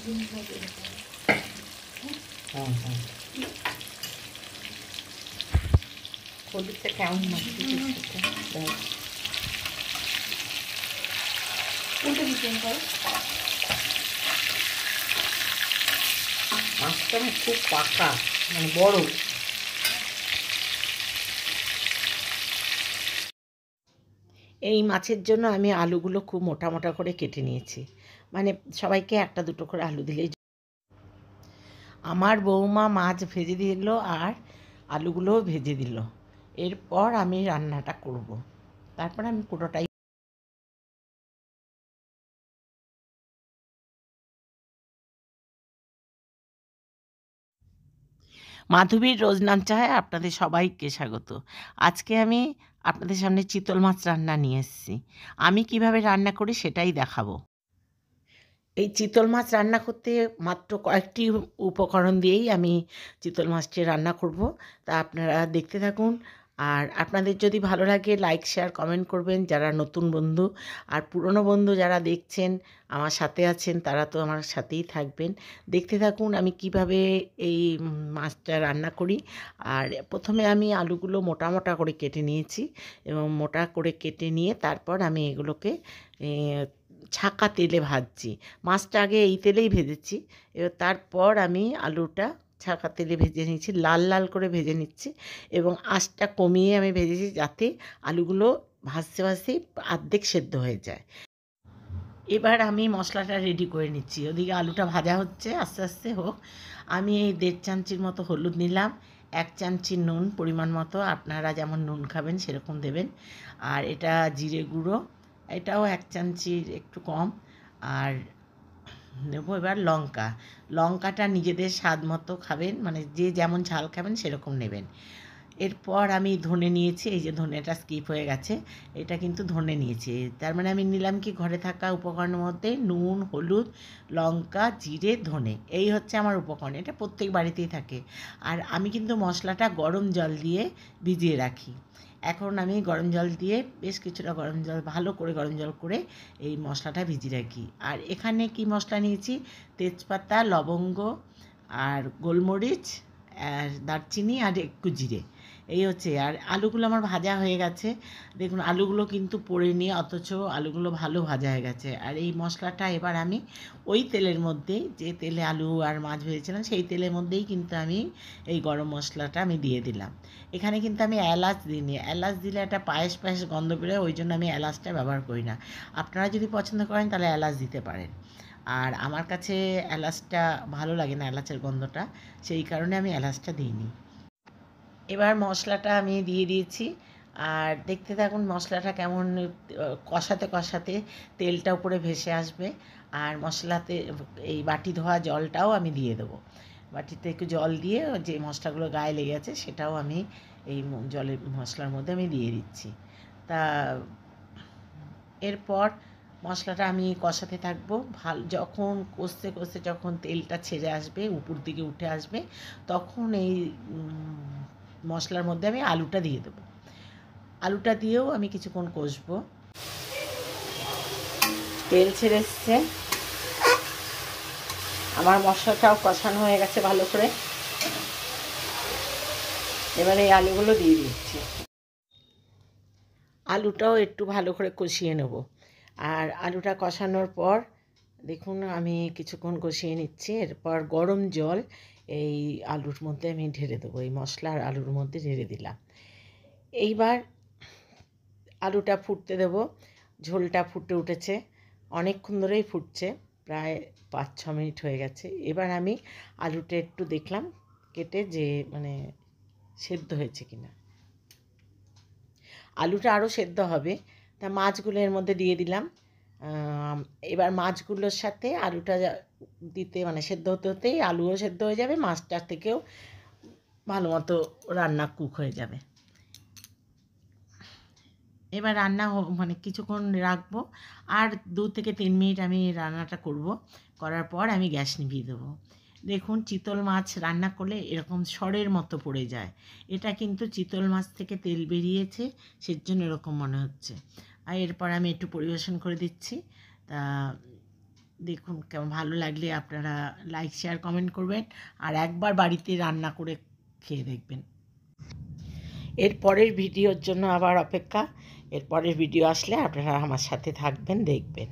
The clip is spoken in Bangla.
হ্যাঁ হ্যাঁ, হলুদটা কেমন মাখতে মাছটা না খুব পাকা, মানে বড়। এই মাছের জন্য আমি আলুগুলো খুব মোটা মোটা করে কেটে নিয়েছি, মানে সবাইকে একটা দুটো করে আলু দিলেই। আমার বৌমা মাছ ভেজে দিল আর আলুগুলোও ভেজে দিল। এরপর আমি রান্নাটা করব, তারপর আমি পুরোটাই। মাধবীর রোজ নাম চায় আপনাদের সবাইকে স্বাগত। আজকে আমি আপনাদের সামনে চিতল মাছ রান্না নিয়ে এসেছি। আমি কিভাবে রান্না করি সেটাই দেখাবো। এই চিতল মাছ রান্না করতে মাত্র কয়েকটি উপকরণ দিয়েই আমি চিতল মাছটি রান্না করব। তা আপনারা দেখতে থাকুন। আর আপনাদের যদি ভালো লাগে লাইক শেয়ার কমেন্ট করবেন যারা নতুন বন্ধু, আর পুরনো বন্ধু যারা দেখছেন আমার সাথে আছেন তারা তো আমার সাথেই থাকবেন। দেখতে থাকুন আমি কিভাবে এই মাছটা রান্না করি। আর প্রথমে আমি আলুগুলো মোটা মোটা করে কেটে নিয়েছি, এবং মোটা করে কেটে নিয়ে তারপর আমি এগুলোকে ছাঁকা তেলে ভাজছি। মাছটা আগে এই তেলেই ভেজেছি, এবার তারপর আমি আলুটা ছাঁকা তেলে ভেজে নিচ্ছি, লাল লাল করে ভেজে নিচ্ছি, এবং আঁচটা কমিয়ে আমি ভেজেছি যাতে আলুগুলো ভাজতে ভাজতেই অর্ধেক সেদ্ধ হয়ে যায়। এবার আমি মশলাটা রেডি করে নিচ্ছি, ওদিকে আলুটা ভাজা হচ্ছে, আস্তে আস্তে হোক। আমি এই 1.5 চামচির মতো হলুদ নিলাম, 1 চামচি নুন পরিমাণ মতো, আপনারা যেমন নুন খাবেন সেরকম দেবেন। আর এটা জিরে গুঁড়ো, এটাও 1 চামচির একটু কম। আর নেবো এবার লঙ্কা, লঙ্কাটা নিজেদের স্বাদ মতো খাবেন, মানে যে যেমন ঝাল খাবেন সেরকম নেবেন। এরপর আমি ধনে নিয়েছি, এই যে ধনেটা স্কিপ হয়ে গেছে, এটা কিন্তু ধনে নিয়েছি। তার মানে আমি নিলাম কি ঘরে থাকা উপকরণের মধ্যে নুন, হলুদ, লঙ্কা, জিরে, ধনে, এই হচ্ছে আমার উপকরণ। এটা প্রত্যেক বাড়িতেই থাকে। আর আমি কিন্তু মশলাটা গরম জল দিয়ে ভিজিয়ে রাখি। এখন আমি গরম জল দিয়ে বেশ কিছুটা গরম জল, ভালো করে গরম জল করে এই মশলাটা ভিজিয়ে রাখি। আর এখানে কি মশলা নিয়েছি, তেজপাতা, লবঙ্গ, আর গোলমরিচ, আর দারচিনি, আর একটু জিরে, এই হচ্ছে। আর আলুগুলো আমার ভাজা হয়ে গেছে, দেখুন আলুগুলো কিন্তু পোড়েনি, অথচ আলুগুলো ভালো ভাজা হয়ে গেছে। আর এই মশলাটা এবার আমি ওই তেলের মধ্যেই, যে তেলে আলু আর মাছ ভেজেছিলাম সেই তেলের মধ্যেই কিন্তু আমি এই গরম মশলাটা আমি দিয়ে দিলাম। এখানে কিন্তু আমি এলাচ দিইনি, এলাচ দিলে একটা পায়েস পায়েস গন্ধ বেরোয়, ওই জন্য আমি এলাচটা ব্যবহার করি না। আপনারা যদি পছন্দ করেন তাহলে এলাচ দিতে পারেন, আর আমার কাছে এলাচটা ভালো লাগে না, এলাচের গন্ধটা, সেই কারণে আমি এলাচটা দিইনি। এবার মশলাটা আমি দিয়ে দিয়েছি, আর দেখতে থাকুন মশলাটা কেমন কষাতে কষাতে তেলটা উপরে ভেসে আসবে। আর মশলাতে এই বাটি ধোয়া জলটাও আমি দিয়ে দেবো, বাটিতে একটু জল দিয়ে যে মশলাগুলো গায়ে লেগে আছে সেটাও আমি এই জলের মশলার মধ্যে আমি দিয়ে দিচ্ছি। তা এরপর মশলাটা আমি কষাতে থাকবো, যখন কষতে কষতে যখন তেলটা ছেড়ে আসবে, উপর দিকে উঠে আসবে, তখন এই মশলার মধ্যে আমি আলুটা দিয়ে দেবো। আলুটা দিয়েও আমি কিছুক্ষণ কষবো। তেল ছেড়ে এসছে, আমার মশলাটাও কষানো হয়ে গেছে ভালো করে। এবারে এই আলুগুলো দিয়ে দিচ্ছি, আলুটাও একটু ভালো করে কষিয়ে নেব। আর আলুটা কষানোর পর দেখুন আমি কিছুক্ষণ কষিয়ে নিচ্ছি, এরপর গরম জল এই আলুর মধ্যে আমি ঢেলে দেবো, এই মশলা আর আলুর মধ্যে ঢেলে দিলাম। এইবার আলুটা ফুটতে দেবো, ঝোলটা ফুটে উঠেছে, অনেকক্ষণ ধরেই ফুটছে, প্রায় 5-6 মিনিট হয়ে গেছে। এবার আমি আলুটা একটু দেখলাম কেটে যে মানে সেদ্ধ হয়েছে কিনা, আলুটা আরও সেদ্ধ হবে। তা মাছগুলো এর মধ্যে দিয়ে দিলাম। এবার মাছগুলোর সাথে আলুটা দিতে মানে সেদ্ধ হতে হতেই আলুও সেদ্ধ হয়ে যাবে, মাছটার থেকেও ভালো মতো রান্না কুক হয়ে যাবে। এবার রান্না মানে কিছুক্ষণ রাখবো, আর 2 থেকে 3 মিনিট আমি রান্নাটা করব, করার পর আমি গ্যাস নিভিয়ে দেবো। দেখুন চিতল মাছ রান্না করলে এরকম সরের মতো পড়ে যায়, এটা কিন্তু চিতল মাছ থেকে তেল বেরিয়েছে, সেজন্য এরকম মনে হচ্ছে। আর এরপর আমি একটু পরিবেশন করে দিচ্ছি। তা দেখুন কেমন ভালো লাগলে আপনারা লাইক শেয়ার কমেন্ট করবেন আর একবার বাড়িতে রান্না করে খেয়ে দেখবেন। এর পরের ভিডিওর জন্য আবার অপেক্ষা। এর পরের ভিডিও আসলে আপনারা আমার সাথে থাকবেন, দেখবেন।